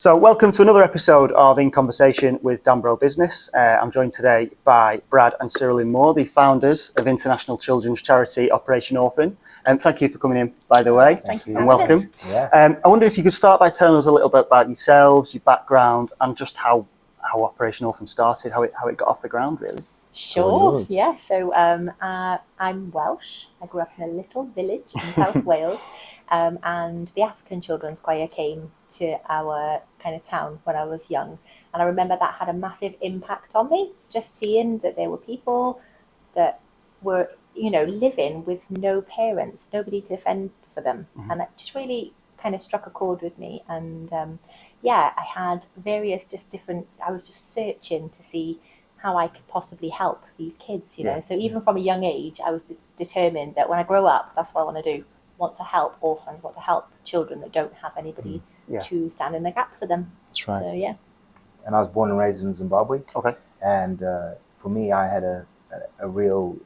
So welcome to another episode of In Conversation with Danbro Business. I'm joined today by Brad and Cyrilyn Moore, the founders of international children's charity Operation Orphan. And thank you for coming in, by the way. Thank you. And welcome. Yeah. I wonder if you could start by telling us a little bit about yourselves, your background, and just how Operation Orphan started, how it got off the ground, really. Sure, yeah. So I'm Welsh. I grew up in a little village in South Wales, and the African Children's Choir came to our kind of town when I was young. And I remember that had a massive impact on me, just seeing that there were people that were, living with no parents, nobody to fend for them. Mm-hmm. And it just really kind of struck a chord with me. And I had various I was just searching to see how I could possibly help these kids, know. So even from a young age, I was determined that when I grow up, that's what I want to do. Want to help orphans, want to help children that don't have anybody to stand in the gap for them. That's right. So, yeah. And I was born and raised in Zimbabwe. Okay. And for me, I had a real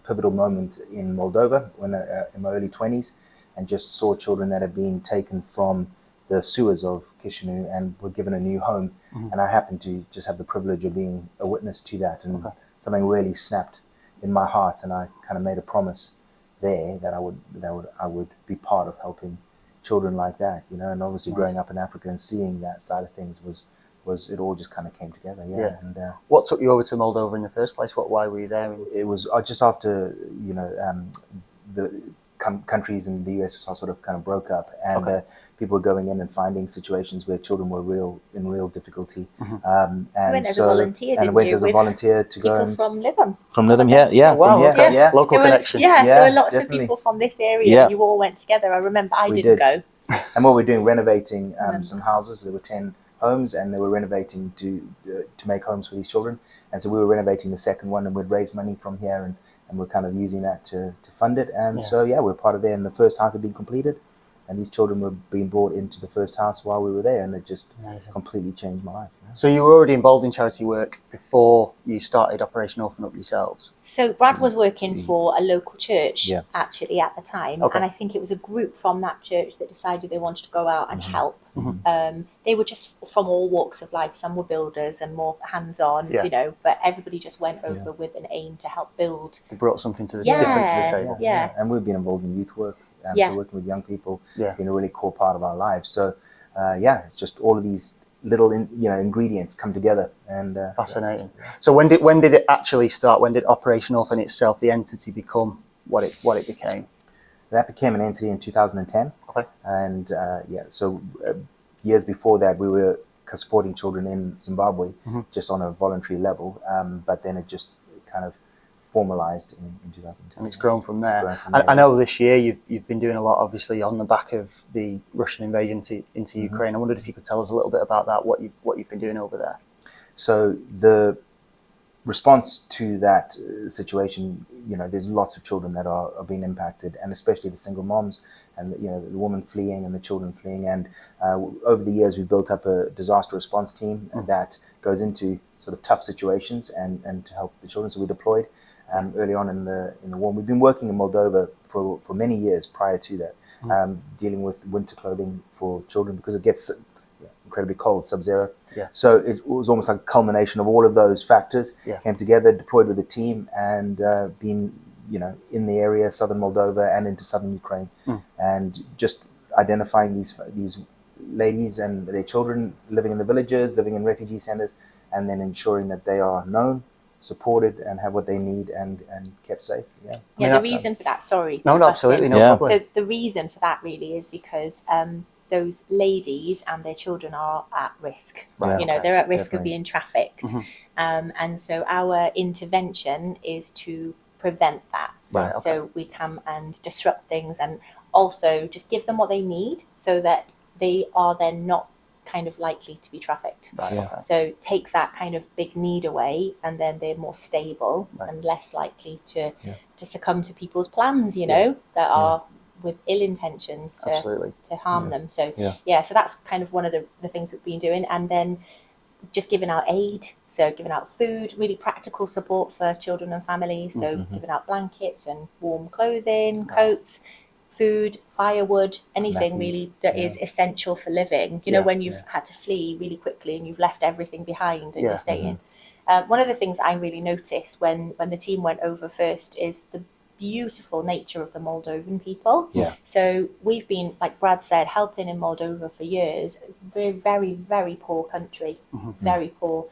pivotal moment in Moldova when in my early 20s, and just saw children that had been taken from the sewers of Chisinau and were given a new home. Mm-hmm. And I happened to just have the privilege of being a witness to that, and something really snapped in my heart, and I kind of made a promise there that I would be part of helping children like that, and obviously growing up in Africa and seeing that side of things was it all just kind of came together. Yeah. And what took you over to Moldova in the first place? Why were you there? It was just after the countries in the US sort of kind of broke up, and people were going in and finding situations where children were in real difficulty. Mm-hmm. And went as a volunteer, and went as a volunteer to go people from Lytham. From Lytham, yeah. Wow, yeah. Local connection. There were lots of people from this area. Yeah. You all went together. I remember I didn't go. And what we're doing, renovating some houses. There were 10 homes, and they were renovating to make homes for these children. And so we were renovating the second one, and we'd raise money from here, and we're kind of using that to fund it. And so we're part of there. And the first house had been completed, and these children were being brought into the first house while we were there, and it just completely changed my life. So you were already involved in charity work before you started Operation Orphan up yourselves? So Brad was working for a local church actually at the time, and I think it was a group from that church that decided they wanted to go out and help. Mm-hmm. They were just from all walks of life. Some were builders and more hands-on, but everybody just went over with an aim to help build. They brought something to the different to the table. Yeah. And we've been involved in youth work. So working with young people has been a really core part of our lives. So it's just all of these little ingredients come together, and fascinating. So when did it actually start? When did Operation Orphan itself, the entity, become what it became? That became an entity in 2010. Okay. And so years before that, we were supporting children in Zimbabwe just on a voluntary level, but then it just kind of formalized in 2010. And it's grown from there. I know this year you've been doing a lot, obviously, on the back of the Russian invasion into Ukraine. I wondered if you could tell us a little bit about that, what you've been doing over there. So the response to that situation, there's lots of children that are being impacted, and especially the single moms, and the woman fleeing and the children fleeing. And over the years, we built up a disaster response team that goes into sort of tough situations and to help the children. So we deployed early on in the war. We've been working in Moldova for many years prior to that, dealing with winter clothing for children because it gets incredibly cold, sub-zero. Yeah. So it was almost like a culmination of all of those factors came together, deployed with a team, and been in the area, southern Moldova and into southern Ukraine, and just identifying these ladies and their children living in the villages, living in refugee centers, and then ensuring that they are known, supported, and have what they need and kept safe. The reason for that, sorry. No, absolutely, no problem. So the reason for that really is because those ladies and their children are at risk. Right. They're at risk of being trafficked. And so our intervention is to prevent that. Right, okay. So we come and disrupt things, and also just give them what they need so that they are then not kind of likely to be trafficked. Right, okay. So take that kind of big need away, and then they're more stable and less likely to succumb to people's plans, that are with ill intentions to harm them. So so that's kind of one of the things we've been doing. And then just giving out aid, so giving out food, really practical support for children and families, so giving out blankets and warm clothing, coats, food, firewood, anything Nappies, really that is essential for living. You know, Yeah, when you've had to flee really quickly and you've left everything behind and Yeah. you're staying. One of the things I really noticed when the team went over first is the beautiful nature of the Moldovan people. Yeah. So we've been, like Brad said, helping in Moldova for years. Very, very, very poor country, very poor.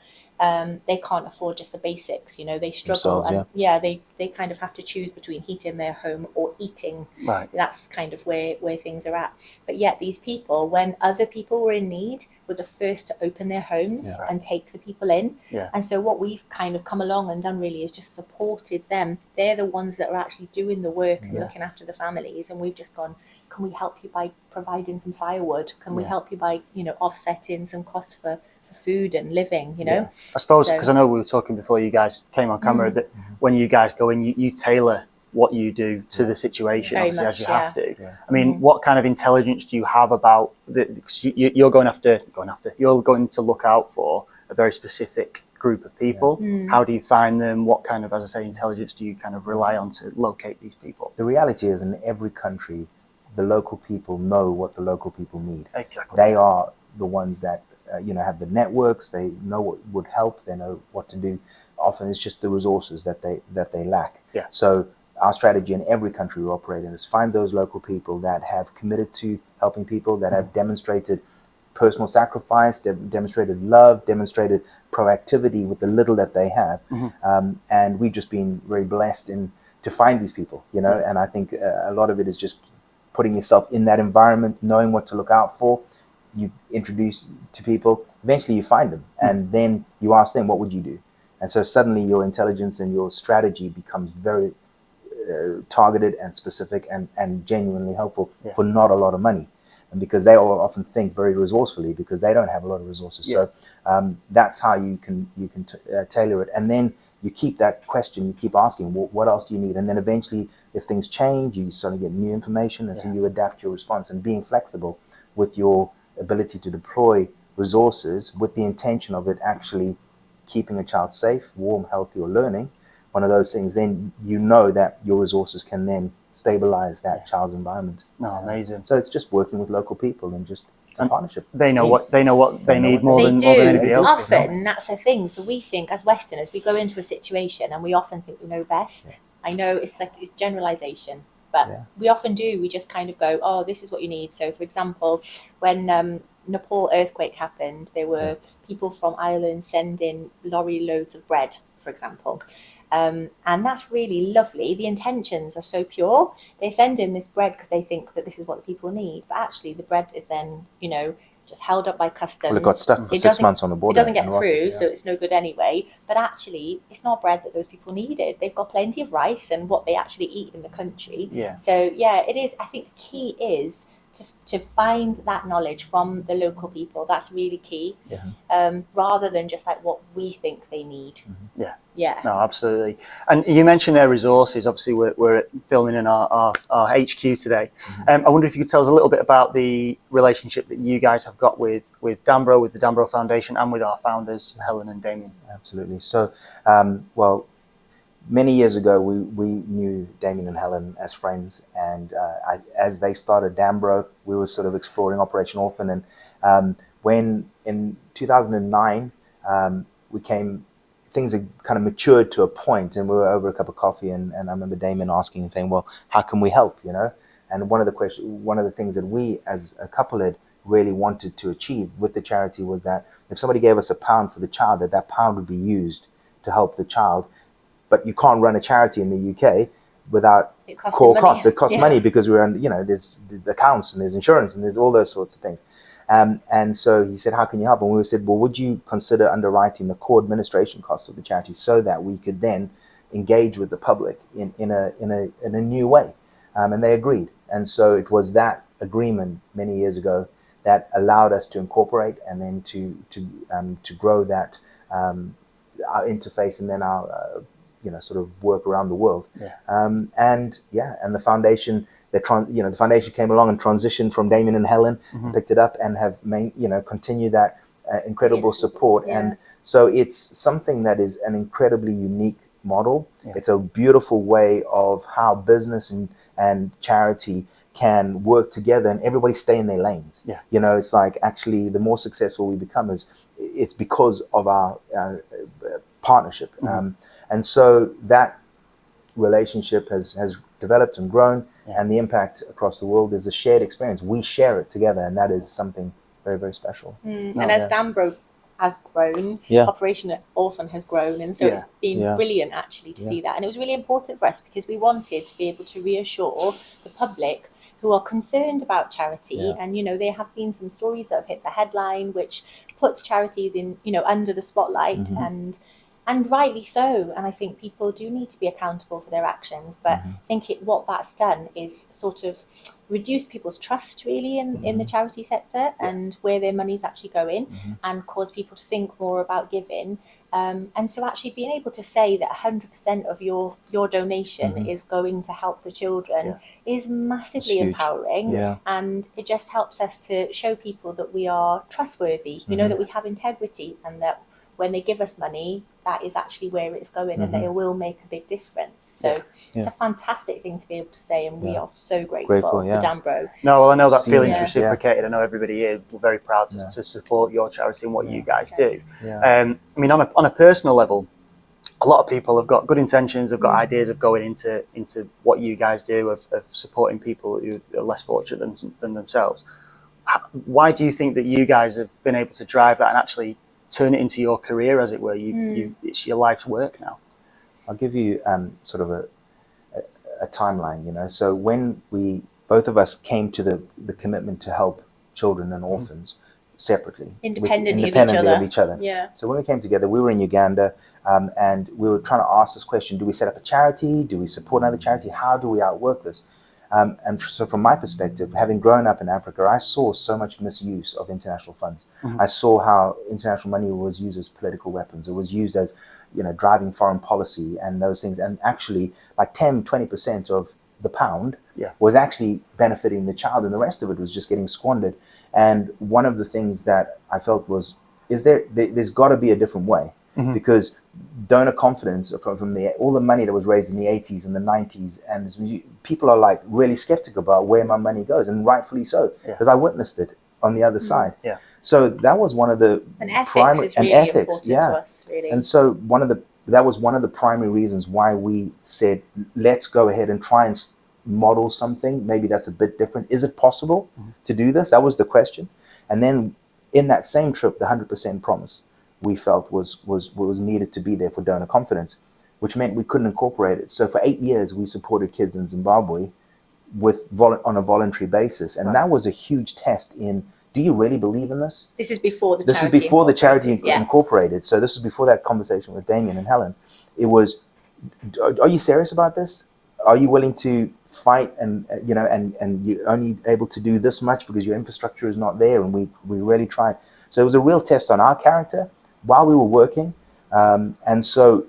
They can't afford just the basics, you know, they struggle. Themselves, and they kind of have to choose between heating their home or eating. Right. That's kind of where things are at. But yet these people, when other people were in need, were the first to open their homes and take the people in. Yeah. And so what we've kind of come along and done really is just supported them. They're the ones that are actually doing the work and looking after the families. And we've just gone, can we help you by providing some firewood? Can we help you by, you know, offsetting some costs for food and living, you know? I suppose, because I know we were talking before you guys came on camera, that when you guys go in, you tailor what you do to the situation, Very obviously, much, as you have to. Yeah. I mean, what kind of intelligence do you have about because you're going to look out for a very specific group of people? How do you find them? What kind of, as I say, intelligence do you kind of rely on to locate these people? The reality is, in every country, the local people know what the local people need. Exactly. They are the ones that have the networks. They know what would help. They know what to do. Often it's just the resources that they lack. Yeah. So our strategy in every country we operate in is find those local people that have committed to helping people, that have demonstrated personal sacrifice, demonstrated love, demonstrated proactivity with the little that they have. And we've just been very blessed to find these people, you know. And I think a lot of it is just putting yourself in that environment, knowing what to look out for. You introduce to people, eventually you find them, and then you ask them, what would you do? And so suddenly your intelligence and your strategy becomes very targeted and specific and genuinely helpful for not a lot of money. And because they all often think very resourcefully because they don't have a lot of resources. So that's how you can tailor it. And then you keep that question, you keep asking, what else do you need? And then eventually, if things change, you suddenly get new information, and so you adapt your response. And being flexible with your ability to deploy resources with the intention of it actually keeping a child safe, warm, healthy, or learning, one of those things, then you know that your resources can then stabilize that child's environment. No, amazing. So it's just working with local people and just it's a partnership. They know what they need more than do. anybody else does. Often that's the thing. So we think as Westerners, we go into a situation and we often think we know best. I know it's generalization, but we often do. We just kind of go, oh, this is what you need. So for example, when Nepal earthquake happened, there were people from Ireland sending lorry loads of bread, for example. And that's really lovely. The intentions are so pure. They send in this bread because they think that this is what the people need. But actually the bread is then, you know, just held up by customs. Well, it got stuck for 6 months on the border. It doesn't get through, so it's no good anyway. But actually, it's not bread that those people needed. They've got plenty of rice and what they actually eat in the country. Yeah. So, yeah, it is. I think the key is to find that knowledge from the local people. That's really key. Rather than just like what we think they need. Yeah. No, absolutely. And you mentioned their resources. Obviously, we're filming in our HQ today. I wonder if you could tell us a little bit about the relationship that you guys have got with Danbro, with the Danbro Foundation, and with our founders, Helen and Damien. Absolutely. So, well, many years ago, we knew Damien and Helen as friends, and as they started Danbro, we were sort of exploring Operation Orphan. And when in 2009, things had kind of matured to a point, and we were over a cup of coffee, and I remember Damien asking and saying, well, how can we help, you know? And one of the things that we as a couple had really wanted to achieve with the charity was that if somebody gave us £1 for the child, that pound would be used to help the child. But you can't run a charity in the UK without core costs. It costs money because we're on, you know, there's accounts and there's insurance and there's all those sorts of things. And so he said, how can you help? And we said, well, would you consider underwriting the core administration costs of the charity so that we could then engage with the public in a new way? And they agreed. And so it was that agreement many years ago that allowed us to incorporate and then to grow that our interface and then our sort of work around the world. And the foundation. The foundation came along and transitioned from Damien and Helen, picked it up and have continued that incredible support. And so it's something that is an incredibly unique model. It's a beautiful way of how business and charity can work together and everybody stay in their lanes. Yeah. You know, it's like actually the more successful we become it's because of our partnership. And so that relationship has developed and grown, and the impact across the world is a shared experience. We share it together, and that is something very, very special. And as Danbro has grown, Operation Orphan has grown, and so it's been brilliant actually to see that. And it was really important for us because we wanted to be able to reassure the public who are concerned about charity. And you know, there have been some stories that have hit the headline which puts charities in, you know, under the spotlight, and rightly so. And I think people do need to be accountable for their actions, but I think what that's done is sort of reduce people's trust really in the charity sector and where their money's actually going, and cause people to think more about giving. And so actually being able to say that 100% of your donation is going to help the children is massively empowering. And it just helps us to show people that we are trustworthy, you know, that we have integrity, and that when they give us money, that is actually where it's going, and that it will make a big difference. So it's a fantastic thing to be able to say, and we are so grateful for Danbro. No, well, I know that feeling's reciprocated. I know everybody here, we're very proud to support your charity and what you guys do. I mean, on a personal level, a lot of people have got good intentions, have got ideas of going into what you guys do, of supporting people who are less fortunate than themselves. Why do you think that you guys have been able to drive that and actually turn it into your career, as it were? It's your life's work now. I'll give you sort of a timeline, you know. So when both of us came to the commitment to help children and orphans separately, independently of each other. Yeah. So when we came together, we were in Uganda, and we were trying to ask this question: do we set up a charity? Do we support another charity? How do we outwork this? And so from my perspective, having grown up in Africa, I saw so much misuse of international funds. I saw how international money was used as political weapons. It was used as, you know, driving foreign policy and those things. And actually, like 10-20% of the pound was actually benefiting the child, and the rest of it was just getting squandered. And one of the things that I felt was, there's got to be a different way. Because donor confidence from all the money that was raised in the 80s and the 90s, and people are like really skeptical about where my money goes, and rightfully so, because I witnessed it on the other side. So that was one of the ethics is really important to us, really. And so that was one of the primary reasons why we said, let's go ahead and try and model something. Maybe that's a bit different. Is it possible to do this? That was the question. And then in that same trip, the 100% promise we felt was needed to be there for donor confidence, which meant we couldn't incorporate it. So for 8 years, we supported kids in Zimbabwe on a voluntary basis. And that was a huge test in, do you really believe in this? This is before the charity incorporated. So this was before that conversation with Damien and Helen. It was, are you serious about this? Are you willing to fight and you're only able to do this much because your infrastructure is not there? And we really tried. So it was a real test on our character while we were working. And so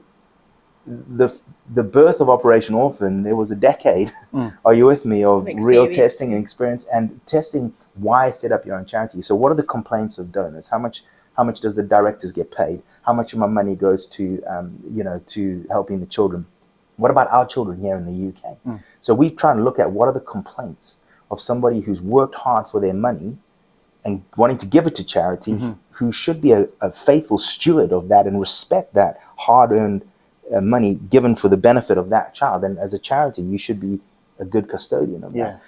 the birth of Operation Orphan, it was a decade, are you with me, of real testing and experience, and testing why set up your own charity. So what are the complaints of donors? How much does the directors get paid? How much of my money goes to to helping the children? What about our children here in the UK? So we try and look at what are the complaints of somebody who's worked hard for their money and wanting to give it to charity, who should be a faithful steward of that and respect that hard-earned money given for the benefit of that child. And as a charity, you should be a good custodian of that.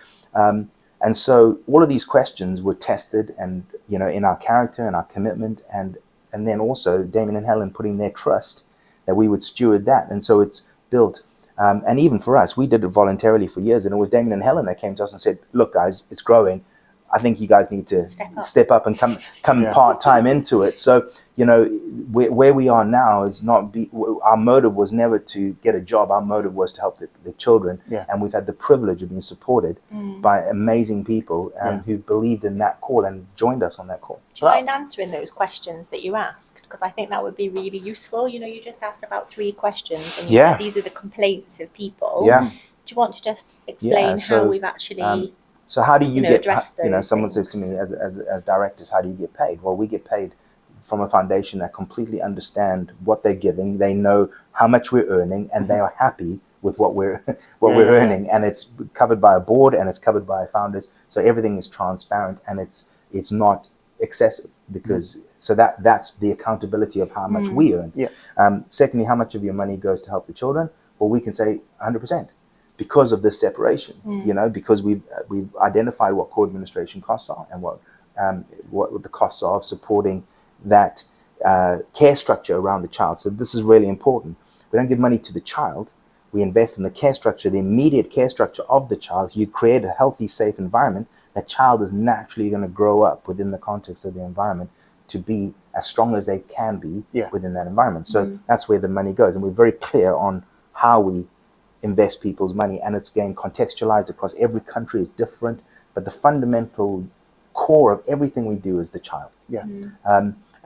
And so all of these questions were tested, and in our character and our commitment, and then also Damien and Helen putting their trust that we would steward that. And so it's built. And even for us, we did it voluntarily for years, and it was Damien and Helen that came to us and said, look guys, it's growing. I think you guys need to step up and come part-time into it. So, where we are now is our motive was never to get a job. Our motive was to help the children. And we've had the privilege of being supported by amazing people who believed in that call and joined us on that call. Do you mind answering those questions that you asked? Because I think that would be really useful. You just asked about 3 questions, and you said these are the complaints of people. Do you want to just explain how we've actually... So how do you get, someone things. says to me as directors, how do you get paid? Well, we get paid from a foundation that completely understand what they're giving. They know how much we're earning, and they are happy with what we're we're earning, and it's covered by a board and it's covered by founders. So everything is transparent and it's not excessive, because so that's the accountability of how much we earn. Secondly, how much of your money goes to help the children? Well, we can say 100%. Because of this separation, because we've identified what core administration costs are and what the costs are of supporting that care structure around the child. So this is really important. We don't give money to the child. We invest in the care structure, the immediate care structure of the child. You create a healthy, safe environment. That child is naturally going to grow up within the context of the environment to be as strong as they can be within that environment. So that's where the money goes. And we're very clear on how we invest people's money, and it's again contextualized across every country is different, but the fundamental core of everything we do is the child.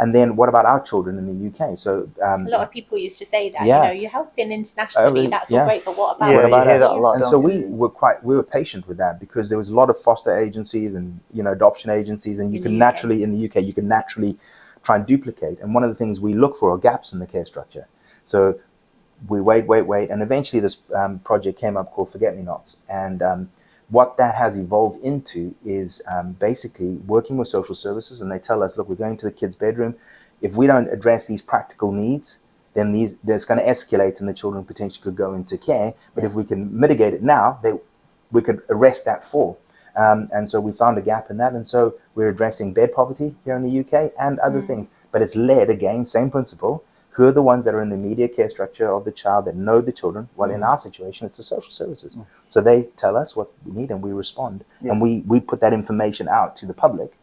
And then what about our children in the UK? So a lot of people used to say that you're helping internationally, that's all great, but what about you hear that a lot, and so we were patient with that, because there was a lot of foster agencies and adoption agencies, and you can naturally in the UK you can naturally try and duplicate. And one of the things we look for are gaps in the care structure. So we wait, and eventually this project came up called Forget Me Nots. And what that has evolved into is basically working with social services, and they tell us, look, we're going to the kid's bedroom. If we don't address these practical needs, then there's going to escalate and the children potentially could go into care. But if we can mitigate it now, we could arrest that fall. And so we found a gap in that. And so we're addressing bed poverty here in the UK and other things. But it's led, again, same principle. Who are the ones that are in the immediate care structure of the child that know the children? Well, in our situation, it's the social services. So they tell us what we need and we respond. And we put that information out to the public,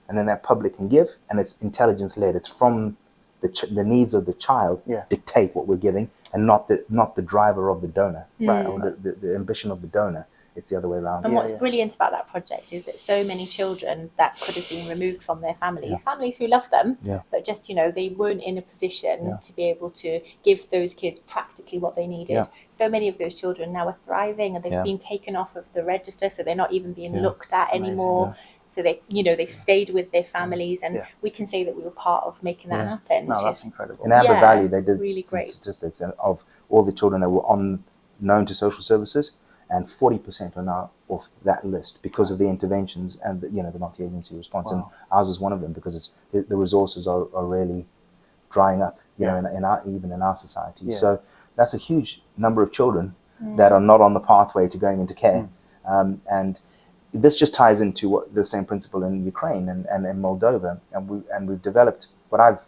and then that public can give, and it's intelligence-led. It's from the needs of the child dictate what we're giving, and not the driver of the donor, right? Or the ambition of the donor. It's the other way around. And what's brilliant about that project is that so many children that could have been removed from their families who love them, but just, they weren't in a position to be able to give those kids practically what they needed. So many of those children now are thriving, and they've been taken off of the register, so they're not even being looked at anymore. So they, they've stayed with their families, and we can say that we were part of making that happen. No, that's incredible. In Amber Valley, they did really great statistics of all the children that were known to social services, and 40% are now off that list because of the interventions and the multi-agency response. And ours is one of them, because the resources are really drying up, even in our society. So that's a huge number of children that are not on the pathway to going into care. And this just ties into the same principle in Ukraine and in Moldova. And we've developed what I've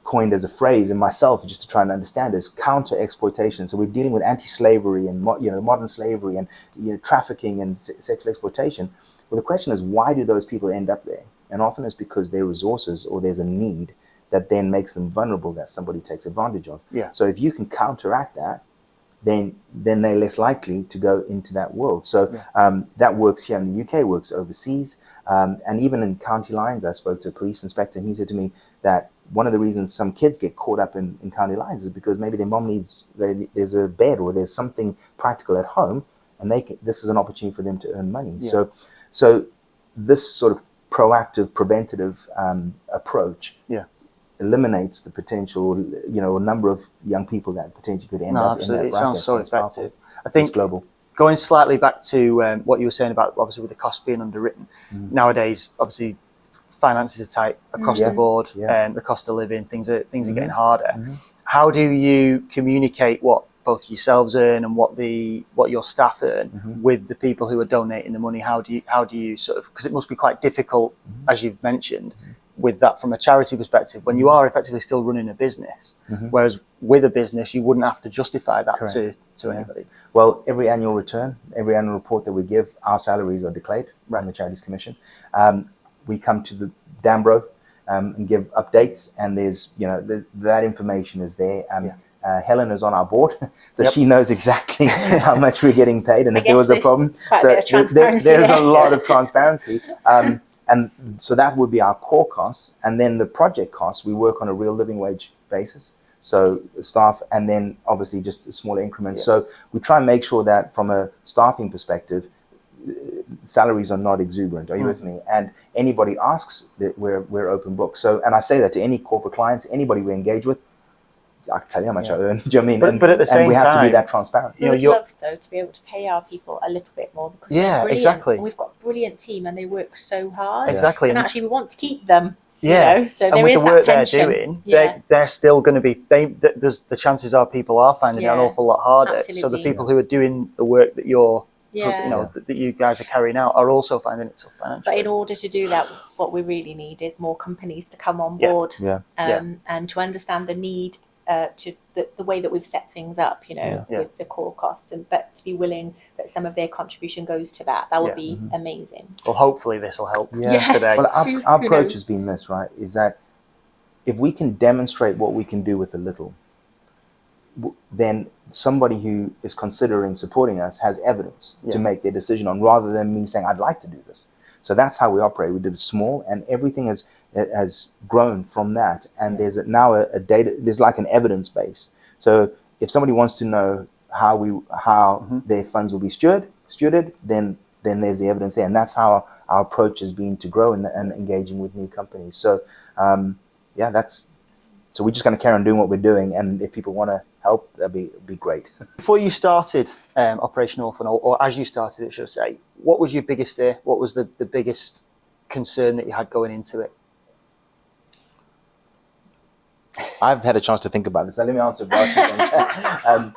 coined as a phrase in myself, just to try and understand, is counter exploitation. So we're dealing with anti-slavery and modern slavery and trafficking and sexual exploitation. Well, the question is, why do those people end up there? And often it's because there are resources, or there's a need that then makes them vulnerable, that somebody takes advantage of. So if you can counteract that, then they're less likely to go into that world. So that works here in the UK, works overseas, and even in county lines. I spoke to a police inspector, and he said to me that one of the reasons some kids get caught up in county lines is because maybe their mom there's a bed, or there's something practical at home, and this is an opportunity for them to earn money. So this sort of proactive, preventative approach eliminates the potential, a number of young people that potentially could end up absolutely. in that it sounds so effective. I think it's global. Going slightly back to what you were saying about, obviously, with the cost being underwritten, nowadays, obviously, finances are tight across the board, and the cost of living, things are getting harder. How do you communicate what both yourselves earn and what your staff earn with the people who are donating the money? How do you sort of, because it must be quite difficult, as you've mentioned, with that from a charity perspective, when you are effectively still running a business, whereas with a business you wouldn't have to justify that to anybody. Well, every annual report that we give, our salaries are declared by the Charities Commission. We come to the Danbro and give updates, and there's that information is there. Helen is on our board, so she knows exactly how much we're getting paid, and if there was a problem, so there's a lot of transparency. And so that would be our core costs. And then the project costs, we work on a real living wage basis. So staff, and then obviously just smaller increments. So we try and make sure that from a staffing perspective, salaries are not exuberant. Are you with me? And anybody asks, that we're open book. So, and I say that to any corporate clients, anybody we engage with, can tell you how much I earn. Do you know what I mean? But at the same we have to time, be that transparent. We would love, though, to be able to pay our people a little bit more, because they're brilliant. Exactly. And we've got a brilliant team and they work so hard. Exactly. And actually we want to keep them. Yeah. You know? So and there with is the work that tension. they're doing, they're still going to be, there's the chances are people are finding it an awful lot harder. Absolutely. So the people who are doing the work that you're, that you guys are carrying out are also finding it tough financially. But in order to do that, what we really need is more companies to come on board and to understand the need to the way that we've set things up, with the core costs, but to be willing that some of their contribution goes to that. That would be amazing. Well, hopefully this will help today. Well, our approach has been this, right? Is that if we can demonstrate what we can do with a little, then somebody who is considering supporting us has evidence to make their decision on, rather than me saying, I'd like to do this. So that's how we operate. We did it small, and everything has grown from that. And there's now a data, there's like an evidence base. So if somebody wants to know how their funds will be stewarded, then there's the evidence there. And that's how our approach has been to grow and engaging with new companies. So so we're just going to carry on doing what we're doing, and if people want to help, that'd be great. Before you started Operation Orphan, or as you started it, should I say, what was your biggest fear? What was the biggest concern that you had going into it? I've had a chance to think about this. So let me answer about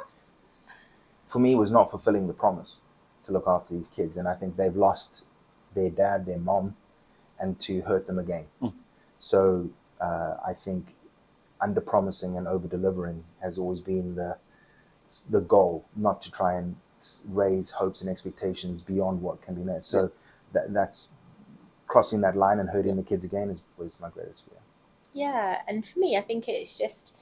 for me, it was not fulfilling the promise to look after these kids, and I think they've lost their dad, their mom, and to hurt them again. So I think under-promising and over-delivering has always been the goal, not to try and raise hopes and expectations beyond what can be met. So that's crossing that line and hurting the kids again was my greatest fear. Yeah, and for me, I think it's just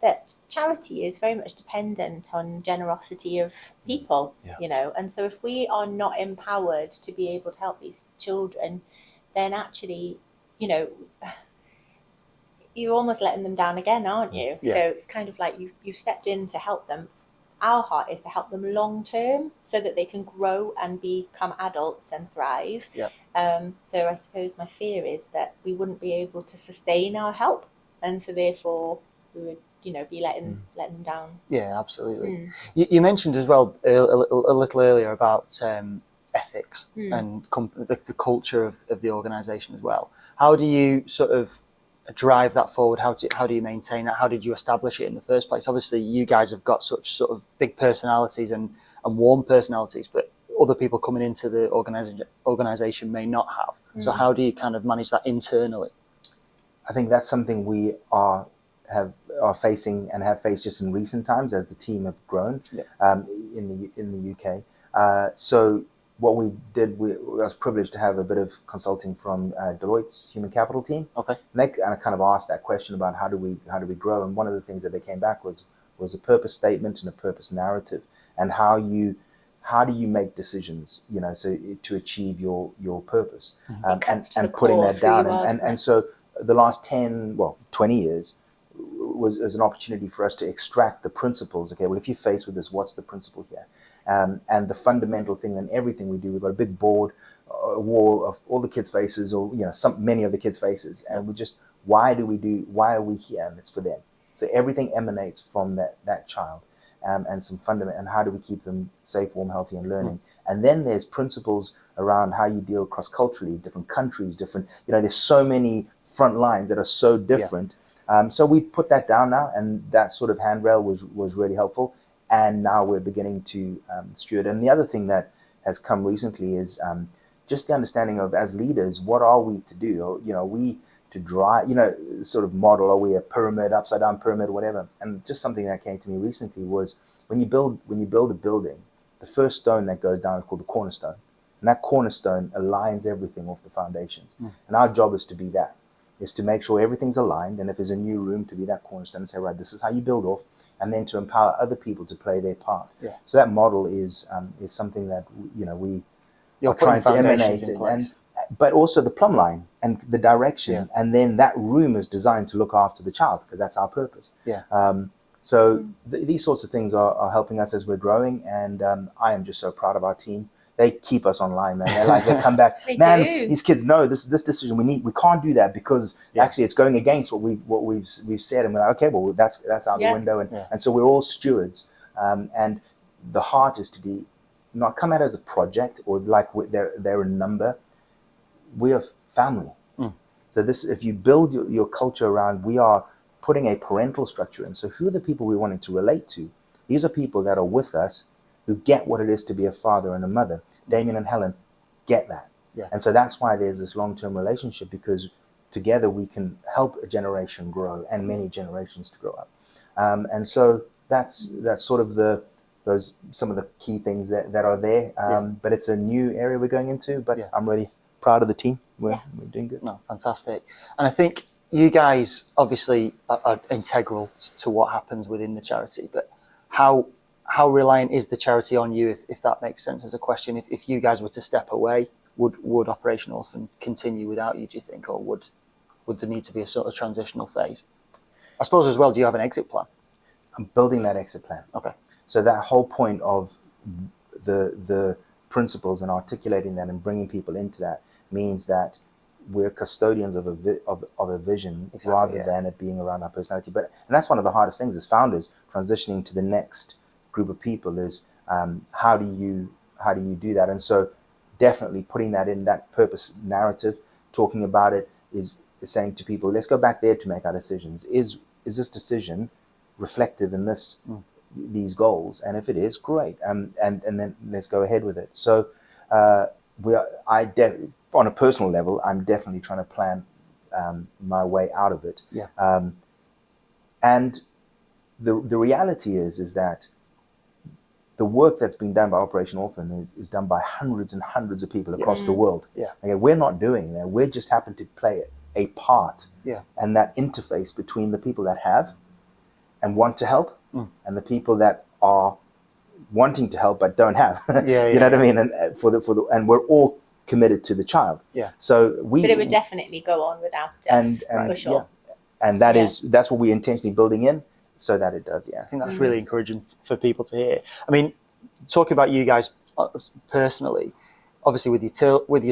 that charity is very much dependent on generosity of people, and so if we are not empowered to be able to help these children, then actually, you're almost letting them down again, aren't you? So it's kind of like you've stepped in to help them. Our heart is to help them long term, so that they can grow and become adults and thrive. So I suppose my fear is that we wouldn't be able to sustain our help, and so therefore we would be letting them down. Yeah, absolutely. You mentioned as well a little earlier about ethics and the culture of the organisation as well. How do you sort of drive that forward? How do you maintain that? How did you establish it in the first place? Obviously, you guys have got such sort of big personalities and warm personalities, but other people coming into the organisation may not have. So how do you kind of manage that internally? I think that's something we are facing and have faced just in recent times as the team have grown in the UK. So what we did, I was privileged to have a bit of consulting from Deloitte's human capital team. And they kind of asked that question about how do we grow, and one of the things that they came back was a purpose statement and a purpose narrative, and how do you make decisions, so to achieve your purpose, and putting that down, and so the last 20 years was an opportunity for us to extract the principles. Okay, well, if you're faced with this, what's the principle here? And the fundamental thing in everything we do, we've got a big board, a wall of all the kids' faces, or many of the kids' faces, and why are we here? And it's for them. So everything emanates from that child, and some fundament, and how do we keep them safe, warm, healthy, and learning. And then there's principles around how you deal cross-culturally, different countries, different. There's so many front lines that are so different. So we put that down now, and that sort of handrail was really helpful. And now we're beginning to steward. And the other thing that has come recently is just the understanding of, as leaders, what are we to do? We to drive, sort of model, are we a pyramid, upside down pyramid, whatever. And just something that came to me recently was when you build a building, the first stone that goes down is called the cornerstone. And that cornerstone aligns everything off the foundations. And our job is to be that, is to make sure everything's aligned. And if there's a new room, to be that cornerstone and say, right, this is how you build off. And then to empower other people to play their part. So that model is something that we are trying to emanate, but also the plumb line and the direction, and then that room is designed to look after the child, because that's our purpose. So these sorts of things are helping us as we're growing, and I am just so proud of our team. they keep us online, man. They're like, they come back, They man, do. these kids know this decision we can't do that because actually it's going against what we've said. And we're like, okay, well, that's out the window. And so we're all stewards. And the heart is to be not come at it as a project or like they're a number. We are family. So if you build your culture around, we are putting a parental structure in. So who are the people we're wanting to relate to? These are people that are with us who get what it is to be a father and a mother. Damien and Helen get that. And so that's why there's this long-term relationship, because together we can help a generation grow and many generations to grow up. And so that's sort of some of the key things that are there. But it's a new area we're going into, but I'm really proud of the team. We're doing good. No, fantastic. And I think you guys obviously are integral to what happens within the charity, but how reliant is the charity on you, if that makes sense as a question? If you guys were to step away, would Operation Orphan continue without you, do you think, or would there need to be a sort of transitional phase? I suppose as well, do you have an exit plan? I'm building that exit plan. Okay. So that whole point of the principles and articulating that and bringing people into that means that we're custodians of a vision, rather than it being around our personality. And that's one of the hardest things as founders, transitioning to the next group of people, is how do you do that? And so definitely putting that in, that purpose narrative, talking about it, is saying to people, let's go back there to make our decisions. Is this decision reflective in these goals? And if it is, great. And then let's go ahead with it. So on a personal level, I'm definitely trying to plan my way out of it. And the reality is that the work that's being done by Operation Orphan is done by hundreds and hundreds of people across the world. Okay, we're not doing that. We just happen to play a part. And that interface between the people that have and want to help and the people that are wanting to help but don't have. You know what I mean? And and we're all committed to the child. So but it would definitely go on without us, for sure. And that's what we're intentionally building in, so that it does. I think that's really encouraging for people to hear. I mean, talking about you guys personally, obviously with your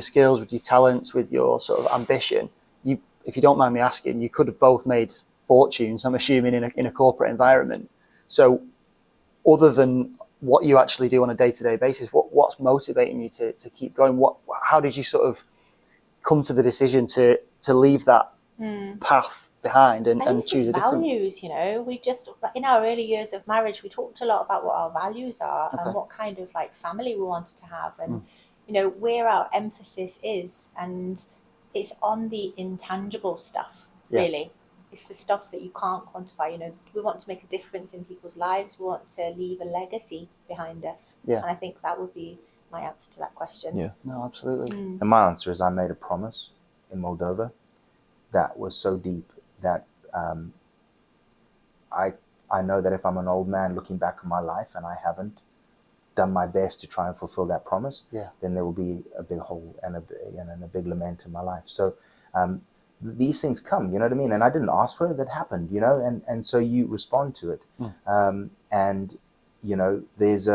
skills, with your talents, with your sort of ambition, if you don't mind me asking, you could have both made fortunes, I'm assuming, in a corporate environment. So other than what you actually do on a day-to-day basis, what's motivating you to keep going? How did you sort of come to the decision to leave that path behind and choose a different values? We just, in our early years of marriage, we talked a lot about what our values are and what kind of family we wanted to have, and where our emphasis is, and it's on the intangible stuff, really. It's the stuff that you can't quantify. We want to make a difference in people's lives. We want to leave a legacy behind us. And I think that would be my answer to that question. No, absolutely. And my answer is, I made a promise in Moldova that was so deep that I know that if I'm an old man looking back on my life and I haven't done my best to try and fulfill that promise, then there will be a big hole and a big lament in my life. So these things come, you know what I mean? And I didn't ask for it, that happened, and so you respond to it. And, there's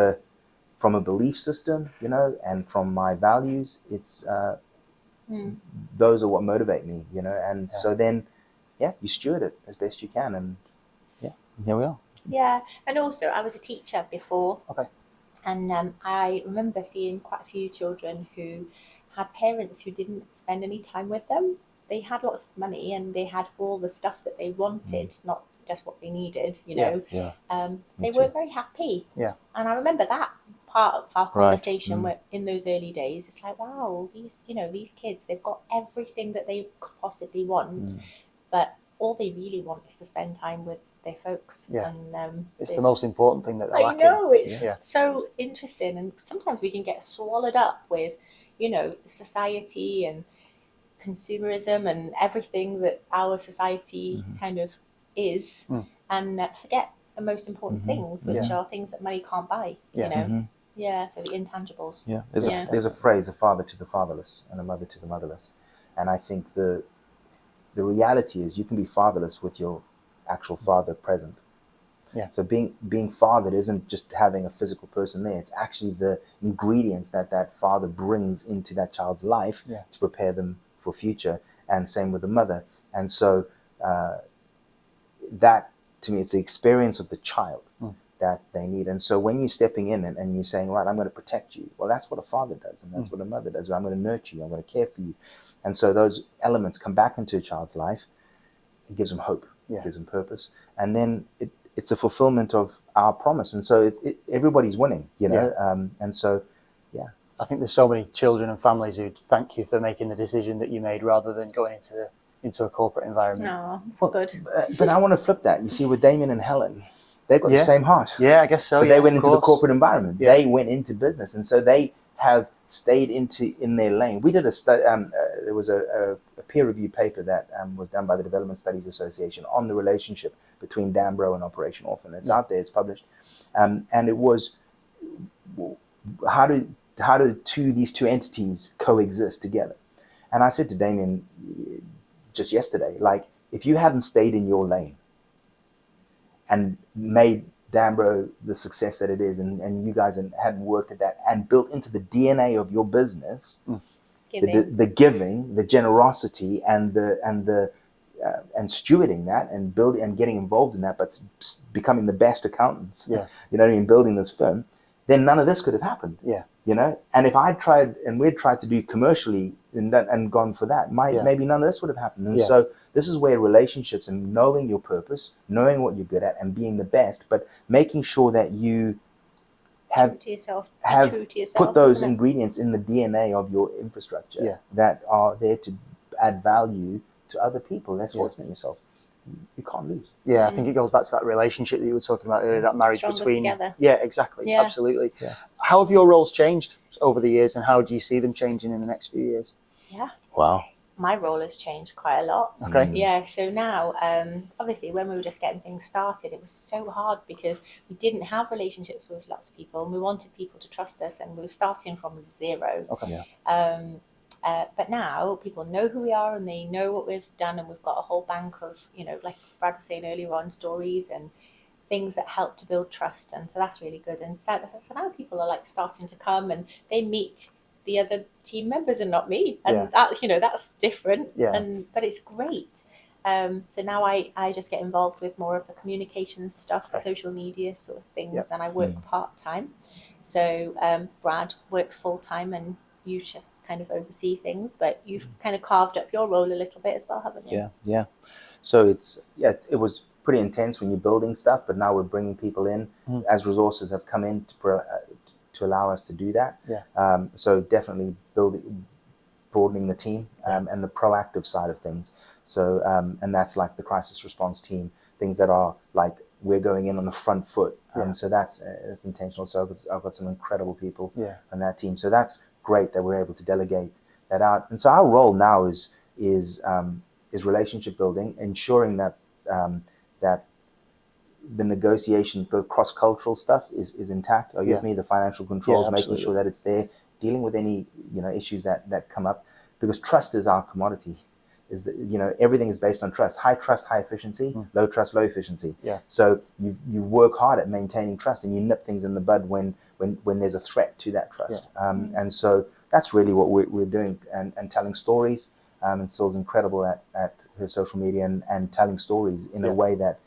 from a belief system, and from my values, it's, those are what motivate me, and so then, you steward it as best you can. And here we are. And also I was a teacher before. And I remember seeing quite a few children who had parents who didn't spend any time with them. They had lots of money and they had all the stuff that they wanted, not just what they needed, They weren't very happy. And I remember that part of our conversation where in those early days, it's like, wow, these kids, they've got everything that they could possibly want, but all they really want is to spend time with their folks. And it's the most important thing that they're lacking. I know, it's so interesting. And sometimes we can get swallowed up with, society and consumerism and everything that our society kind of is, and forget the most important things, which are things that money can't buy. So the intangibles. There's a phrase: a father to the fatherless and a mother to the motherless. And I think the reality is, you can be fatherless with your actual father present. Yeah. So being fathered isn't just having a physical person there. It's actually the ingredients that father brings into that child's life to prepare them for future. And same with the mother. And so that, to me, it's the experience of the child that they need. And so when you're stepping in and you're saying, right, I'm going to protect you. Well, that's what a father does. And that's what a mother does. I'm going to nurture you. I'm going to care for you. And so those elements come back into a child's life. It gives them hope. It gives them purpose. And then it's a fulfillment of our promise. And so everybody's winning, you know. And so, I think there's so many children and families who thank you for making the decision that you made rather than going into a corporate environment. No, well, good. But I want to flip that. You see, with Damien and Helen, they've got the same heart. Yeah, I guess so. But they went into the corporate environment. Yeah. They went into business. And so they have stayed in their lane. We did a study, there was a peer review paper that was done by the Development Studies Association on the relationship between Danbro and Operation Orphan. It's out there, it's published. And it was, how do these two entities coexist together? And I said to Damien just yesterday, like, if you hadn't stayed in your lane and made Danbro the success that it is, and you guys hadn't worked at that and built into the DNA of your business the giving, the generosity, and stewarding that, and building and getting involved in that, but becoming the best accountants, you know what I mean, building this firm, then none of this could have happened. You know, and if I'd tried and we'd tried to do commercially and gone for that, maybe none of this would have happened. And so this is where relationships and knowing your purpose, knowing what you're good at, and being the best, but making sure that you have true to yourself, put those ingredients in the DNA of your infrastructure that are there to add value to other people. That's fortunate yourself. You can't lose. Yeah, I think it goes back to that relationship that you were talking about earlier, that marriage between. Together. Yeah, exactly. Yeah. Absolutely. Yeah. How have your roles changed over the years, and how do you see them changing in the next few years? Yeah. Wow. My role has changed quite a lot. Okay. Yeah, so now, obviously, when we were just getting things started, it was so hard because we didn't have relationships with lots of people, and we wanted people to trust us, and we were starting from zero. Okay. Yeah. But now people know who we are and they know what we've done, and we've got a whole bank of, you know, like Brad was saying earlier on, stories and things that help to build trust. And so that's really good. And so now people are like starting to come and they meet the other team members and not me. And that, you know, that's different. Yeah. But it's great. So now I just get involved with more of the communication stuff, the social media sort of things, and I work part-time. So Brad works full-time, and you just kind of oversee things, but you've kind of carved up your role a little bit as well, haven't you? Yeah. So it was pretty intense when you're building stuff, but now we're bringing people in as resources have come in to allow us to do that. Yeah. So definitely broadening the team and the proactive side of things. So and that's like the crisis response team, things that are like we're going in on the front foot. So that's intentional. So I've got some incredible people on that team. So that's great that we're able to delegate that out. And so our role now is relationship building, ensuring that that the negotiation, the cross-cultural stuff is intact. Are you with me? The financial controls, making sure that it's there, dealing with any issues that come up, because trust is our commodity. Is that everything is based on trust. High trust, high efficiency. Low trust, low efficiency. So you work hard at maintaining trust, and you nip things in the bud when there's a threat to that trust. And so that's really what we're doing, and telling stories. And Syl's incredible at her social media and telling stories in a way that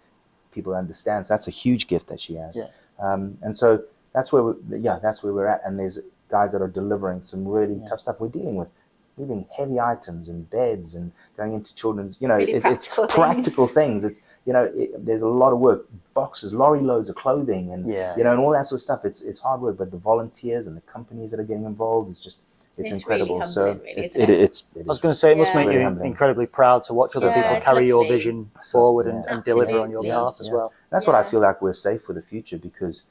people understand. So that's a huge gift that she has. And so that's where we're at. And there's guys that are delivering some really tough stuff. We're dealing with moving heavy items and beds and going into children's, really it's practical things. It's, there's a lot of work, boxes, lorry loads of clothing and, and all that sort of stuff. It's hard work, but the volunteers and the companies that are getting involved, it's incredible. Really so humbling, really, I was going to say, it must make you humbling. incredibly proud to watch other people carry your vision forward and deliver on your Absolutely. behalf as well. That's what I feel like we're safe for the future, because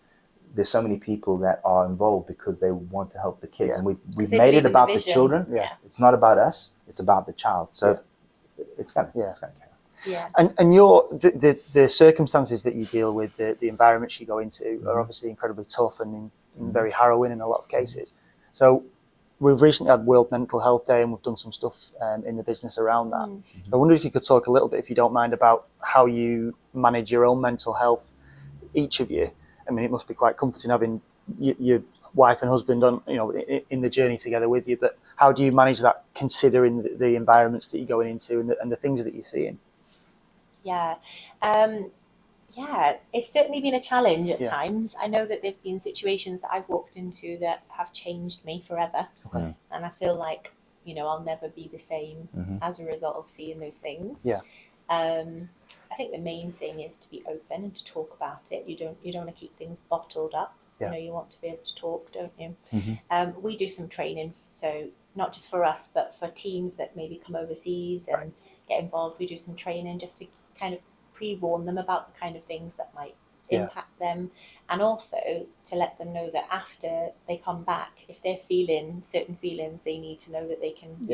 there's so many people that are involved because they want to help the kids, and we've made it about the children. It's not about us; it's about the child. So it's gonna carry on. Yeah. And the circumstances that you deal with, the environments you go into, are obviously incredibly tough and very harrowing in a lot of cases. So we've recently had World Mental Health Day, and we've done some stuff in the business around that. I wonder if you could talk a little bit, if you don't mind, about how you manage your own mental health each of you, I mean, it must be quite comforting having your wife and husband on, in the journey together with you. But how do you manage that, considering the environments that you're going into and the things that you're seeing? Yeah. Yeah, it's certainly been a challenge at times. I know that there have been situations that I've walked into that have changed me forever. Okay. And I feel like, I'll never be the same as a result of seeing those things. Yeah. I think the main thing is to be open and to talk about it. You don't want to keep things bottled up. Yeah. You want to be able to talk, don't you? We do some training, so not just for us, but for teams that maybe come overseas and get involved. We do some training just to kind of pre-warn them about the kind of things that might impact them, and also to let them know that after they come back, if they're feeling certain feelings, they need to know that they can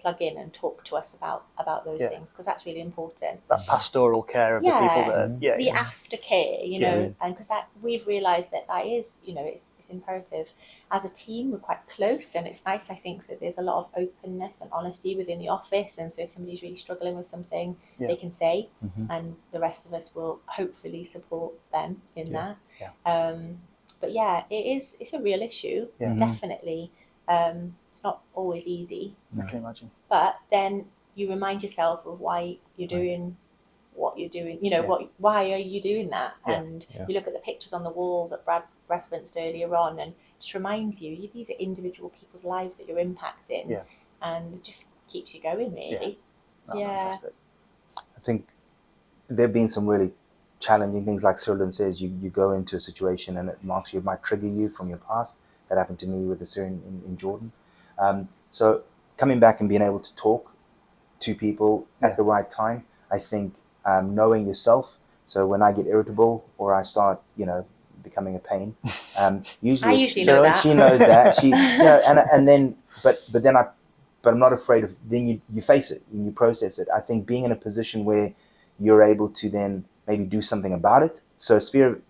plug in and talk to us about those things, because that's really important. That pastoral care of the people that are, the aftercare, and because we've realised that is, it's imperative. As a team, we're quite close, and it's nice, I think, that there's a lot of openness and honesty within the office, and so if somebody's really struggling with something, they can say, and the rest of us will hopefully support them in that. But it's a real issue, definitely. It's not always easy. I can imagine. But then you remind yourself of why you're doing what you're doing. Why are you doing that? And you look at the pictures on the wall that Brad referenced earlier on, and it just reminds you these are individual people's lives that you're impacting, and it just keeps you going, really. Fantastic. I think there have been some really challenging things, like Cyrilyn says. You go into a situation and it marks you. It might trigger you from your past. That happened to me with the Syrian in Jordan. So coming back and being able to talk to people at the right time, I think knowing yourself. So when I get irritable or I start, becoming a pain, usually I usually know that. She knows that. But I'm not afraid of. Then you face it and you process it. I think being in a position where you're able to then maybe do something about it. So sphere of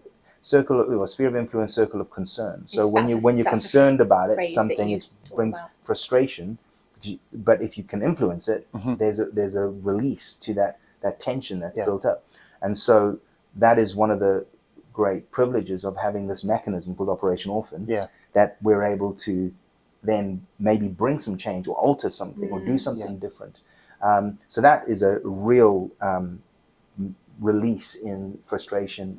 influence, circle of concern. So when you're concerned about it, something, it brings frustration. But if you can influence it, there's a release to that tension that's built up. And so that is one of the great privileges of having this mechanism called Operation Orphan, that we're able to then maybe bring some change or alter something or do something different. So that is a real release in frustration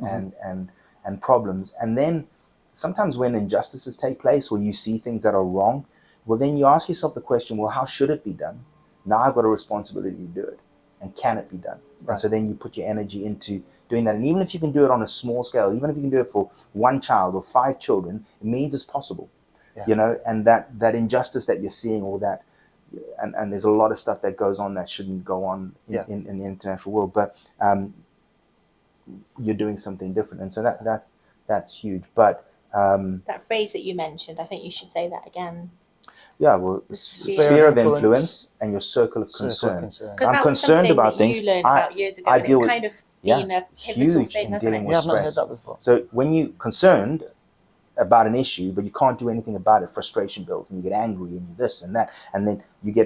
and problems. And then sometimes when injustices take place or you see things that are wrong, well, then you ask yourself the question, well, how should it be done? Now I've got a responsibility to do it. And can it be done? Right. And so then you put your energy into doing that. And even if you can do it on a small scale, even if you can do it for one child or 5 children, it means it's possible. And that injustice that you're seeing, all that, and there's a lot of stuff that goes on that shouldn't go on in the international world, but you're doing something different. And so that's huge. But that phrase that you mentioned, I think you should say that again. Yeah, well, sphere of influence and your circle of concern. I'm concerned about things. You learned about years ago, and it's kind of been a pivotal thing, hasn't it? Yeah, I've not heard that before. So when you're concerned about an issue, but you can't do anything about it, frustration builds, and you get angry, and you this and that, and then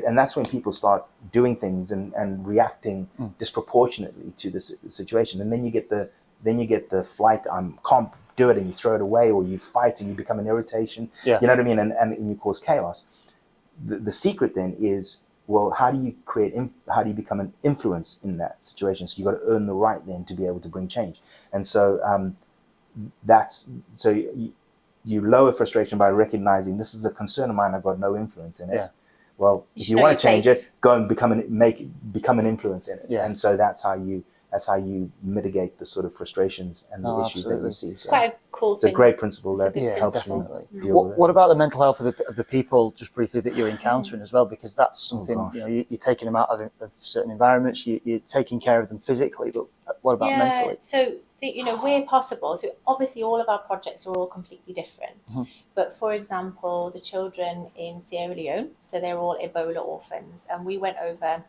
and that's when people start doing things and reacting disproportionately to the situation, and then you get the flight, can't do it, and you throw it away, or you fight and you become an irritation. You know what I mean, and you cause chaos. The secret then is, well, how do you become an influence in that situation? So you got to earn the right then to be able to bring change. And so you lower frustration by recognizing this is a concern of mine. I've got no influence in it. Well, if you want to change it, go and become an influence in it. And so that's how you mitigate the sort of frustrations and the issues that you see. It's quite a cool thing. It's a great principle that helps me deal with it. What about the mental health of the people, just briefly, that you're encountering as well? Because that's something, you're taking them out of certain environments, you're taking care of them physically, but what about mentally? So, where possible, so obviously all of our projects are all completely different. But for example, the children in Sierra Leone, so they're all Ebola orphans, and we went over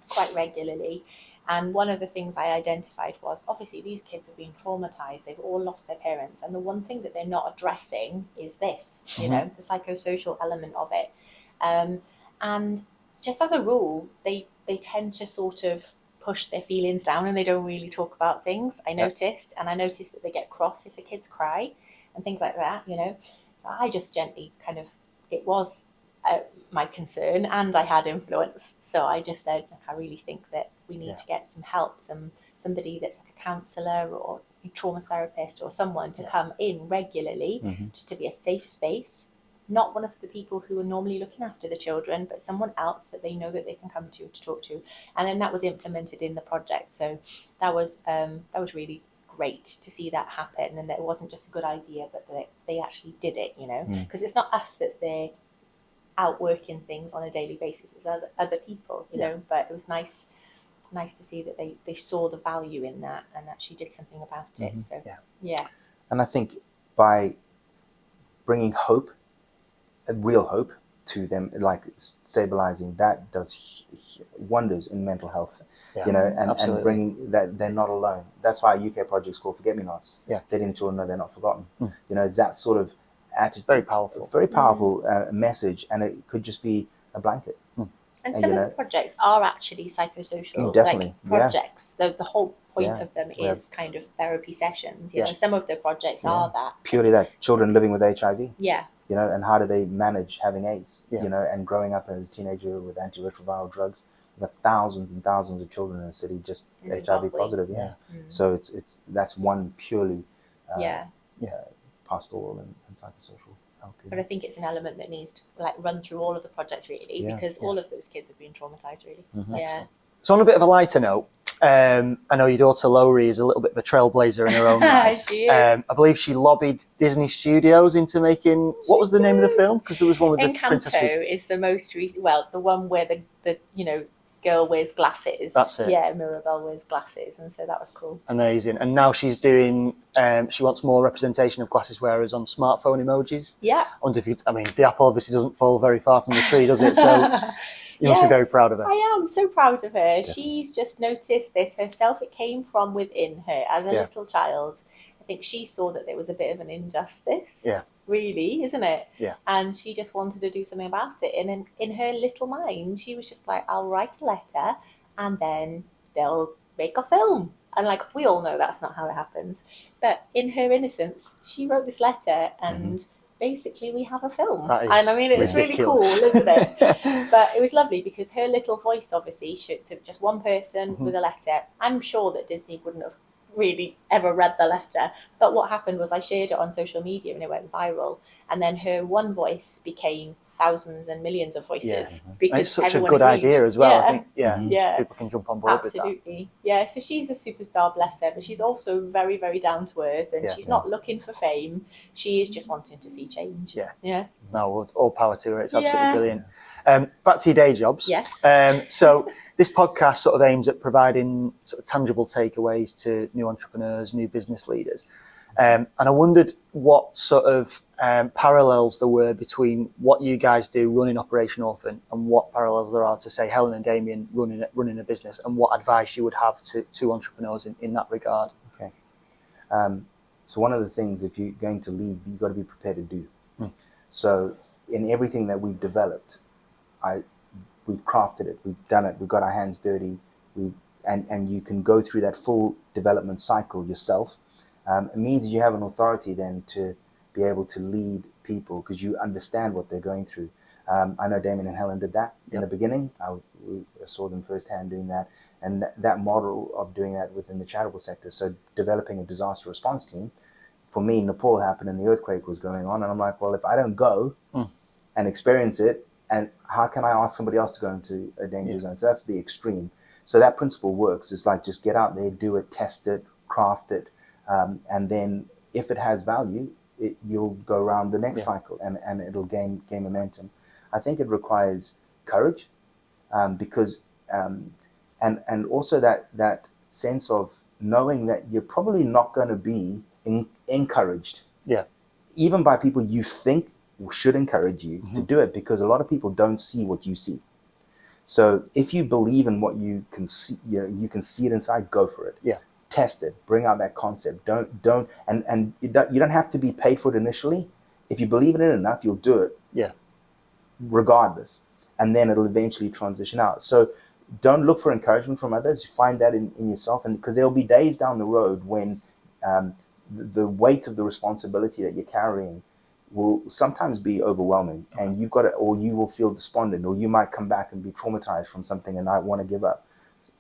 quite regularly. And one of the things I identified was, obviously, these kids have been traumatized. They've all lost their parents. And the one thing that they're not addressing is this, the psychosocial element of it. And just as a rule, they tend to sort of push their feelings down and they don't really talk about things. I noticed that they get cross if the kids cry and things like that, you know. So I just gently kind of, it was my concern, and I had influence. So I just said, look, I really think that we need to get some help, somebody that's like a counsellor or a trauma therapist or someone to come in regularly, just to be a safe space. Not one of the people who are normally looking after the children, but someone else that they know that they can come to talk to. And then that was implemented in the project. So that was really great to see that happen, and that it wasn't just a good idea, but that they actually did it, you know, because it's not us that's there out working things on a daily basis, it's other people, you know. But it was nice to see that they saw the value in that and actually did something about it. So and I think by bringing hope, real hope to them, like stabilizing, that does wonders in mental health, you know, and bringing that they're not alone. That's why our UK project's called Forget Me Nots. Letting children know they're not forgotten. You know, it's that sort of attitude. Very powerful. Very powerful message, and it could just be a blanket. And some of the projects are actually psychosocial definitely, projects. The whole point of them is kind of therapy sessions. You know, some of the projects are that. Purely that. Children living with HIV. Yeah. You know, and how do they manage having AIDS? You know, and growing up as a teenager with antiretroviral drugs. There are thousands and thousands of children in the city just HIV positive. So that's one purely pastoral and psychosocial help. But I think it's an element that needs to like run through all of the projects really, because all of those kids have been traumatized really. So on a bit of a lighter note, I know your daughter Lowry is a little bit of a trailblazer in her own right. She is. I believe she lobbied Disney Studios into making, what was the name of the film? Because there was one with the Princess. Encanto is the most recent, well, the one where the you know, girl wears glasses. That's it. Yeah, Mirabelle wears glasses, and so that was cool. Amazing. And now she's doing, she wants more representation of glasses wearers on smartphone emojis. Yeah. I mean, the apple obviously doesn't fall very far from the tree, does it? So you must be very proud of her. I am so proud of her. She's just noticed this herself. It came from within her as a little child. I think she saw that there was a bit of an injustice. Yeah. Really, isn't it? Yeah. And she just wanted to do something about it. And in her little mind, she was just like, I'll write a letter and then they'll make a film. And like, we all know that's not how it happens. But in her innocence, she wrote this letter and basically we have a film. That is and I mean, it's really cool, isn't it? But it was lovely because her little voice obviously showed to just one person with a letter. I'm sure that Disney wouldn't have really ever read the letter, but what happened was I shared it on social media and it went viral, and then her one voice became thousands and millions of voices because it's such a good idea as well. I think people can jump on board absolutely with that. So she's a superstar, bless her, but she's also very, very down to earth, and she's not looking for fame. She is just wanting to see change. No, all power to her. It's absolutely brilliant. Back to your day jobs. Yes. So this podcast sort of aims at providing sort of tangible takeaways to new entrepreneurs, new business leaders. And I wondered what sort of parallels there were between what you guys do running Operation Orphan and what parallels there are to, say, Helen and Damien running a business, and what advice you would have to entrepreneurs in that regard. Okay. So one of the things, if you're going to lead, you've got to be prepared to do. So in everything that we've developed, we've crafted it, we've done it, we've got our hands dirty, and you can go through that full development cycle yourself. It means you have an authority then to be able to lead people because you understand what they're going through. I know Damien and Helen did that in the beginning. I saw them firsthand doing that, and that model of doing that within the charitable sector. So developing a disaster response team. For me, Nepal happened and the earthquake was going on, and I'm like, well, if I don't go and experience it, and how can I ask somebody else to go into a danger zone? So that's the extreme. So that principle works. It's like just get out there, do it, test it, craft it. And then if it has value, you'll go around the next cycle and it'll gain momentum. I think it requires courage because and also that sense of knowing that you're probably not going to be encouraged, even by people you think should encourage you to do it, because a lot of people don't see what you see. So if you believe in what you can see, you can see it inside, go for it. Test it, bring out that concept. Don't and you don't have to be paid for it initially. If you believe in it enough, you'll do it. Regardless, and then it'll eventually transition out. So don't look for encouragement from others. You find that in yourself, and because there'll be days down the road when the weight of the responsibility that you're carrying will sometimes be overwhelming, and you've got to, or you will feel despondent, or you might come back and be traumatized from something and not want to give up.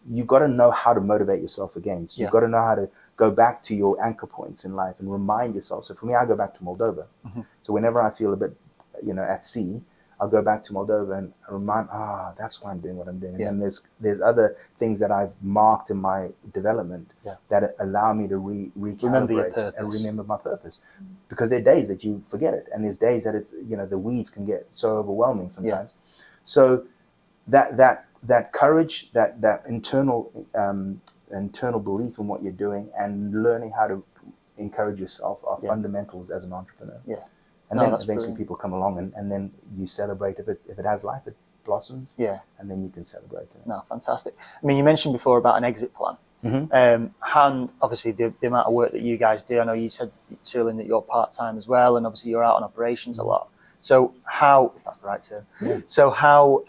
You've got to know how to motivate yourself again. So you've got to know how to go back to your anchor points in life and remind yourself. So for me, I go back to Moldova. So whenever I feel a bit, at sea, I'll go back to Moldova and remind, that's why I'm doing what I'm doing. And then there's other things that I've marked in my development that allow me to recalibrate and remember my purpose. Because there are days that you forget it, and there's days that it's, the weeds can get so overwhelming sometimes. So that courage, that internal belief in what you're doing, and learning how to encourage yourself are fundamentals as an entrepreneur. And then eventually brilliant. People come along and then you celebrate. If it has life, it blossoms. And then you can celebrate it. No, fantastic. I mean, you mentioned before about an exit plan. And obviously the amount of work that you guys do. I know you said, Cyrilyn, that you're part-time as well, and obviously you're out on operations a lot. So how, if that's the right term, so how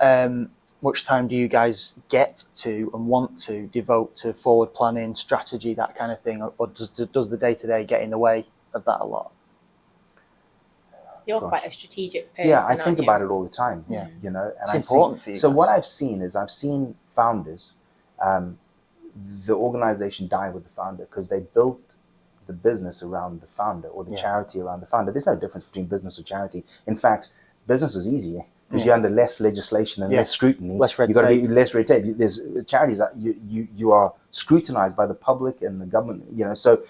much time do you guys get to and want to devote to forward planning, strategy, that kind of thing, or does the day-to-day get in the way of that a lot? You're quite a strategic person. Yeah, I think about it all the time. And it's important for you. So what I've seen is founders, the organization die with the founder because they built the business around the founder, or the charity around the founder. There's no difference between business or charity. In fact, business is easier because you're under less legislation and less scrutiny. Less red tape. You've got to be less red tape. There's charities that you are scrutinized by the public and the government. So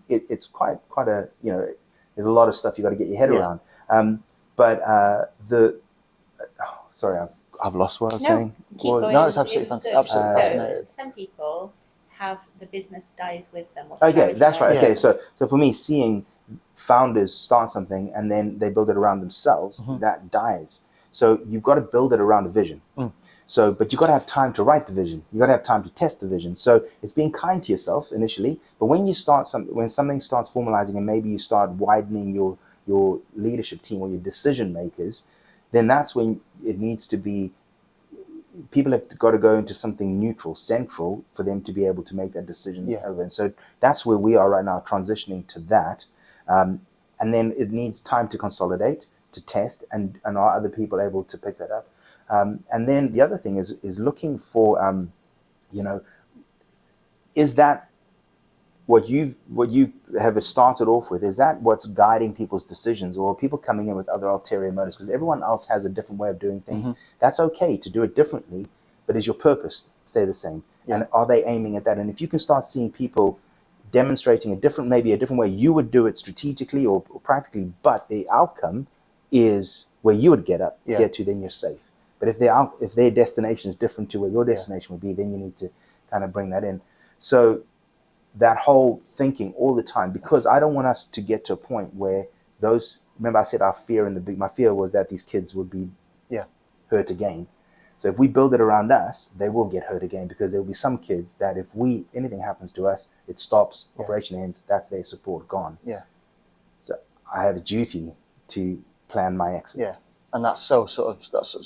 it's quite a there's a lot of stuff you got to get your head around. Sorry, I've lost what I was saying. No, it's absolutely fascinating. Some people have the business dies with them. Okay, that's right. Okay, so for me, seeing founders start something and then they build it around themselves, that dies. So you've got to build it around a vision. So, but you've got to have time to write the vision. You've got to have time to test the vision. So it's being kind to yourself initially, but when something starts formalizing and maybe you start widening your leadership team or your decision makers, then that's when it needs to be, people have got to go into something neutral, central, for them to be able to make that decision over. And so that's where we are right now, transitioning to that. And then it needs time to consolidate, to test, and are other people able to pick that up? And then the other thing is looking for, is that what you have started off with, is that what's guiding people's decisions, or people coming in with other ulterior motives? Because everyone else has a different way of doing things. That's okay to do it differently, but is your purpose stay the same? And are they aiming at that? And if you can start seeing people demonstrating maybe a different way you would do it strategically or practically, but the outcome is where you would get to, then you're safe. But if their destination is different to where your destination would be, then you need to kind of bring that in. So that whole thinking all the time, because I don't want us to get to a point where remember I said my fear was that these kids would be hurt again. So if we build it around us, they will get hurt again, because there will be some kids that if anything happens to us, it stops, operation ends, that's their support gone. So I have a duty to plan my exit. And that's such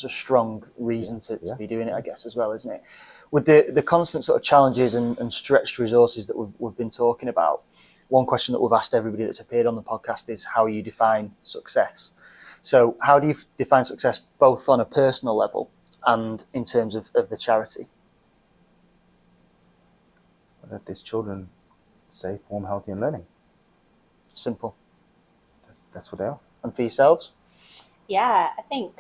a strong reason to be doing it, I guess, as well, isn't it? With the constant sort of challenges and stretched resources that we've been talking about, one question that we've asked everybody that's appeared on the podcast is how you define success. So how do you define success, both on a personal level and in terms of the charity? That there's children safe, warm, healthy, and learning. Simple. That's what they are. And for yourselves? Yeah, I think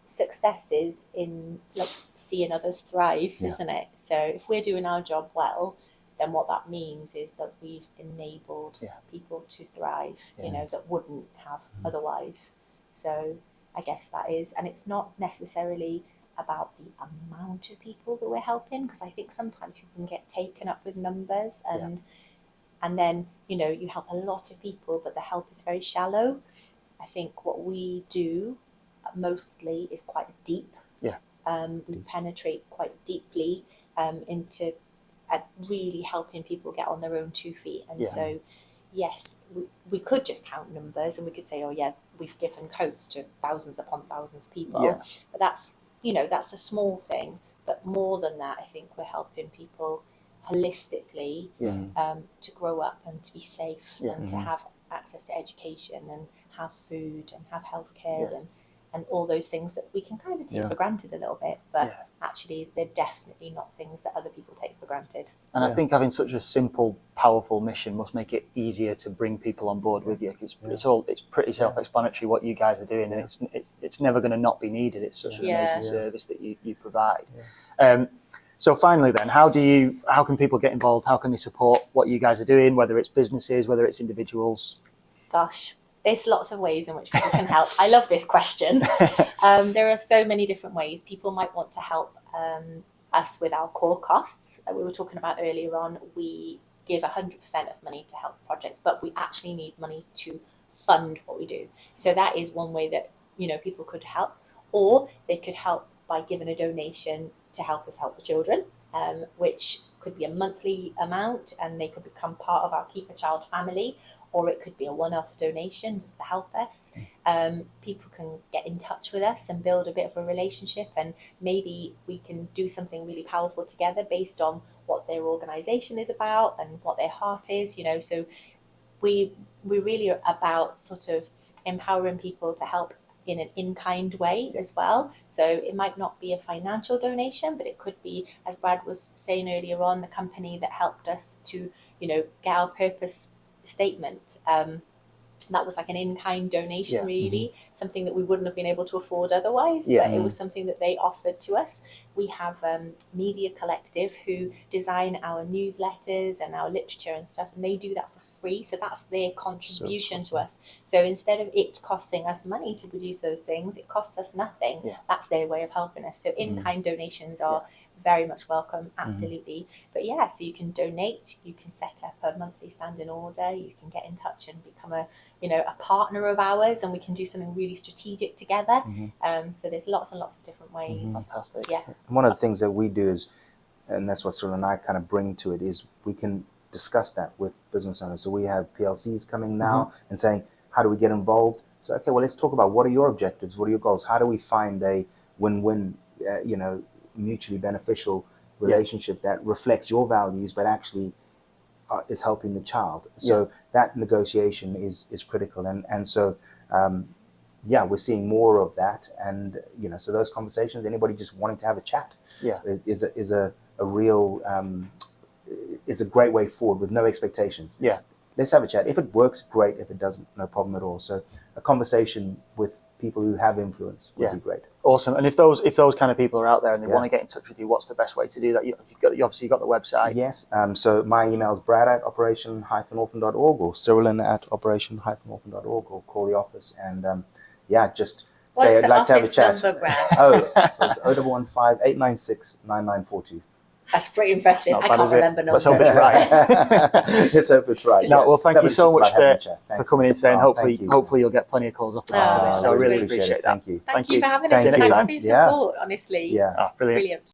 success is in seeing others thrive, isn't it? So if we're doing our job well, then what that means is that we've enabled people to thrive, that wouldn't have otherwise. So I guess that is, and it's not necessarily about the amount of people that we're helping, because I think sometimes you can get taken up with numbers and then, you help a lot of people, but the help is very shallow. I think what we do mostly is quite deep. We penetrate quite deeply into really helping people get on their own 2 feet. And so, yes, we could just count numbers and we could say, we've given coats to thousands upon thousands of people. But that's a small thing. But But more than that, I think we're helping people holistically to grow up and to be safe and to have access to education and have food and have healthcare and all those things that we can kind of take for granted a little bit, but actually they're definitely not things that other people take for granted. And I think having such a simple, powerful mission must make it easier to bring people on board with you. It's pretty self-explanatory what you guys are doing, and it's never going to not be needed. It's such an amazing service that you provide. So finally then, how can people get involved? How can they support what you guys are doing, whether it's businesses, whether it's individuals? Gosh, there's lots of ways in which people can help. I love this question. There are so many different ways. People might want to help us with our core costs. We were talking about earlier on, we give 100% of money to help projects, but we actually need money to fund what we do. So that is one way that, people could help, or they could help by giving a donation to help us help the children, which could be a monthly amount, and they could become part of our Keep a Child family, or it could be a one-off donation just to help us. People can get in touch with us and build a bit of a relationship, and maybe we can do something really powerful together based on what their organisation is about and what their heart is, So we really are about sort of empowering people to help in an in-kind way as well. So it might not be a financial donation, but it could be, as Brad was saying earlier on, the company that helped us to, get our purpose statement. That was like an in-kind donation, really, something that we wouldn't have been able to afford otherwise, but it was something that they offered to us. We have Media Collective who design our newsletters and our literature and stuff, and they do that for free, so that's their contribution to us. So instead of it costing us money to produce those things, it costs us nothing. That's their way of helping us. So in-kind donations are very much welcome, absolutely. But so you can donate, you can set up a monthly standing order, you can get in touch and become a partner of ours, and we can do something really strategic together. So there's lots and lots of different ways. Fantastic. And one of the things that we do is, and that's what Cyrilyn and I kind of bring to it, is we can discuss that with business owners. So we have PLCs coming now and saying, how do we get involved? So, okay, well, let's talk about what are your objectives? What are your goals? How do we find a win-win, mutually beneficial relationship that reflects your values, but actually is helping the child? So that negotiation is critical. And so, we're seeing more of that. And, so those conversations, anybody just wanting to have a chat is a real, is a great way forward with no expectations. Let's have a chat. If it works, great. If it doesn't, no problem at all. So a conversation with people who have influence would be great. Awesome. And if those kind of people are out there and they want to get in touch with you, what's the best way to do that? You obviously got the website. Yes. So my email is brad@operation-orphan.org or Cyrilyn@operation-orphan.org, or call the office and just say I'd like to have a chat. Number, Brad? It's 0115 896 9942. That's pretty impressive. I can't remember numbers. Let's hope it's right. Let's hope it's right. No, well, thank you so much for coming in today, and hopefully you'll get plenty of calls off the back of this. So I really appreciate that. Thank you. Thank you for having us. See you next time. Thank you for your support, honestly. Brilliant.